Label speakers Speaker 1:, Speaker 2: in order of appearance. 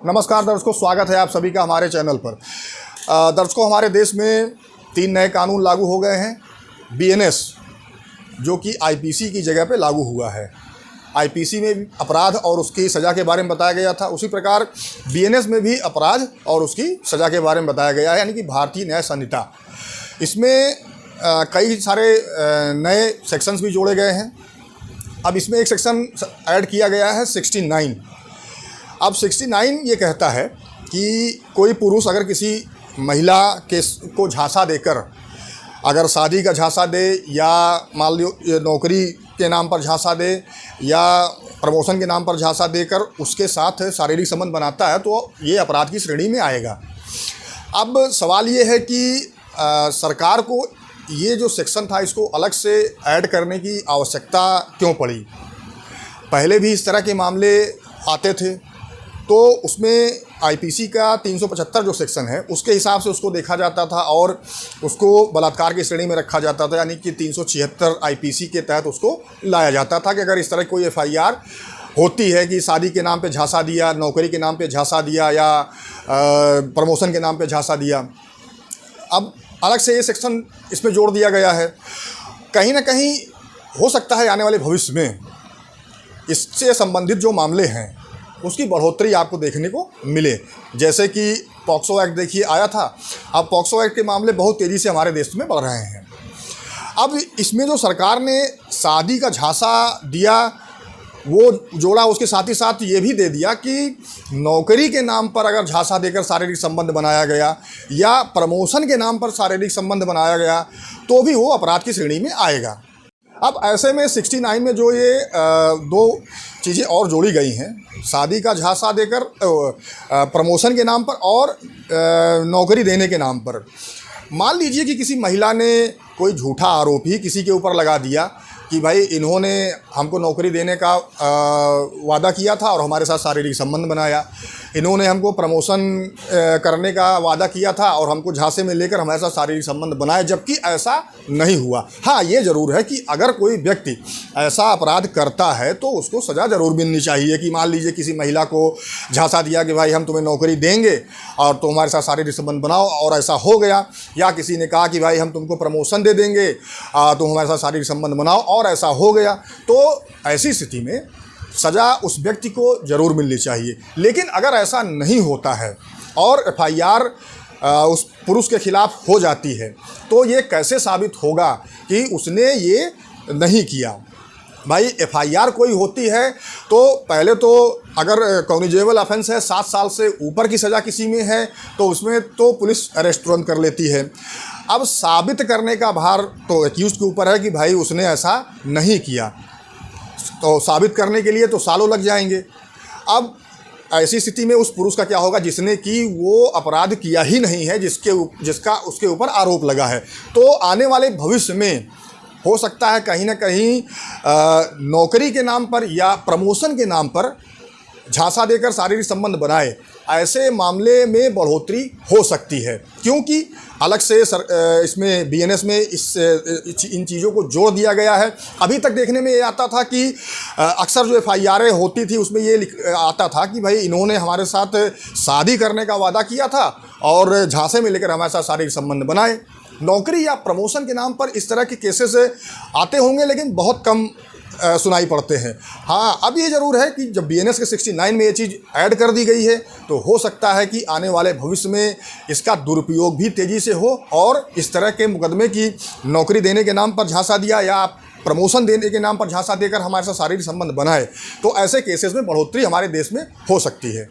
Speaker 1: नमस्कार दर्शकों, स्वागत है आप सभी का हमारे चैनल पर। दर्शकों, हमारे देश में 3 नए कानून लागू हो गए हैं। बीएनएस जो कि आईपीसी की जगह पे लागू हुआ है। आईपीसी में अपराध और उसकी सज़ा के बारे में बताया गया था, उसी प्रकार बीएनएस में भी अपराध और उसकी सज़ा के बारे में बताया गया है, यानी कि भारतीय न्याय संहिता। इसमें कई सारे नए सेक्शंस भी जोड़े गए हैं। अब इसमें एक सेक्शन ऐड किया गया है 69। अब 69 ये कहता है कि कोई पुरुष अगर किसी महिला को झांसा देकर, अगर शादी का झांसा दे या मान लो नौकरी के नाम पर झांसा दे या प्रमोशन के नाम पर झांसा देकर उसके साथ शारीरिक संबंध बनाता है तो ये अपराध की श्रेणी में आएगा। अब सवाल ये है कि सरकार को ये जो सेक्शन था इसको अलग से ऐड करने की आवश्यकता क्यों पड़ी। पहले भी इस तरह के मामले आते थे तो उसमें आईपीसी का 375 जो सेक्शन है उसके हिसाब से उसको देखा जाता था और उसको बलात्कार की श्रेणी में रखा जाता था, यानी कि 376 आईपीसी के तहत उसको लाया जाता था कि अगर इस तरह कोई एफआईआर होती है कि शादी के नाम पे झांसा दिया, नौकरी के नाम पे झांसा दिया या प्रमोशन के नाम पे झांसा दिया। अब अलग से ये सेक्शन इसमें जोड़ दिया गया है। कहीं ना कहीं हो सकता है आने वाले भविष्य में इससे संबंधित जो मामले हैं उसकी बढ़ोतरी आपको देखने को मिले। जैसे कि पॉक्सो एक्ट देखिए आया था, अब पॉक्सो एक्ट के मामले बहुत तेज़ी से हमारे देश में बढ़ रहे हैं। अब इसमें जो सरकार ने शादी का झांसा दिया वो जोड़ा, उसके साथ ही साथ ये भी दे दिया कि नौकरी के नाम पर अगर झांसा देकर शारीरिक संबंध बनाया गया या प्रमोशन के नाम पर शारीरिक संबंध बनाया गया तो भी वो अपराध की श्रेणी में आएगा। अब ऐसे में 69 में जो ये दो चीज़ें और जोड़ी गई हैं, शादी का झांसा देकर प्रमोशन के नाम पर और नौकरी देने के नाम पर। मान लीजिए कि किसी महिला ने कोई झूठा आरोप ही किसी के ऊपर लगा दिया कि भाई इन्होंने हमको नौकरी देने का वादा किया था और हमारे साथ शारीरिक संबंध बनाया, इन्होंने हमको प्रमोशन करने का वादा किया था और हमको झांसे में लेकर हमारे साथ शारीरिक संबंध बनाए, जबकि ऐसा नहीं हुआ। हाँ, ये ज़रूर है कि अगर कोई व्यक्ति ऐसा अपराध करता है तो उसको सज़ा ज़रूर मिलनी चाहिए। कि मान लीजिए किसी महिला को झांसा दिया कि भाई हम तुम्हें नौकरी देंगे और तुम हमारे साथ शारीरिक संबंध बनाओ और ऐसा हो गया, या किसी ने कहा कि भाई हम तुमको प्रमोशन दे देंगे तुम हमारे साथ शारीरिक संबंध बनाओ और ऐसा हो गया, तो ऐसी स्थिति में सज़ा उस व्यक्ति को ज़रूर मिलनी चाहिए। लेकिन अगर ऐसा नहीं होता है और एफआईआर उस पुरुष के खिलाफ हो जाती है तो ये कैसे साबित होगा कि उसने ये नहीं किया। भाई एफआईआर कोई होती है तो पहले तो अगर कॉग्निजेबल ऑफेंस है 7 साल से ऊपर की सज़ा किसी में है तो उसमें तो पुलिस अरेस्ट तुरंत कर लेती है। अब साबित करने का भार तो एक्यूज़ के ऊपर है कि भाई उसने ऐसा नहीं किया, तो साबित करने के लिए तो सालों लग जाएंगे। अब ऐसी स्थिति में उस पुरुष का क्या होगा जिसने कि वो अपराध किया ही नहीं है, जिसका उसके ऊपर आरोप लगा है। तो आने वाले भविष्य में हो सकता है कहीं ना कहीं नौकरी के नाम पर या प्रमोशन के नाम पर झांसा देकर शारीरिक संबंध बनाए, ऐसे मामले में बढ़ोतरी हो सकती है, क्योंकि अलग से इसमें बीएनएस में इन चीज़ों को जोड़ दिया गया है। अभी तक देखने में ये आता था कि अक्सर जो एफआईआरें होती थी उसमें ये आता था कि भाई इन्होंने हमारे साथ शादी करने का वादा किया था और झांसे में लेकर हमारे साथ शारीरिक संबंध बनाए। नौकरी या प्रमोशन के नाम पर इस तरह के केसेस आते होंगे लेकिन बहुत कम सुनाई पड़ते हैं। हाँ, अब ये ज़रूर है कि जब बीएनएस के 69 में ये चीज़ ऐड कर दी गई है तो हो सकता है कि आने वाले भविष्य में इसका दुरुपयोग भी तेज़ी से हो और इस तरह के मुकदमे की नौकरी देने के नाम पर झांसा दिया या प्रमोशन देने के नाम पर झांसा देकर हमारे साथ शारीरिक संबंध बनाए, तो ऐसे केसेस में बढ़ोतरी हमारे देश में हो सकती है।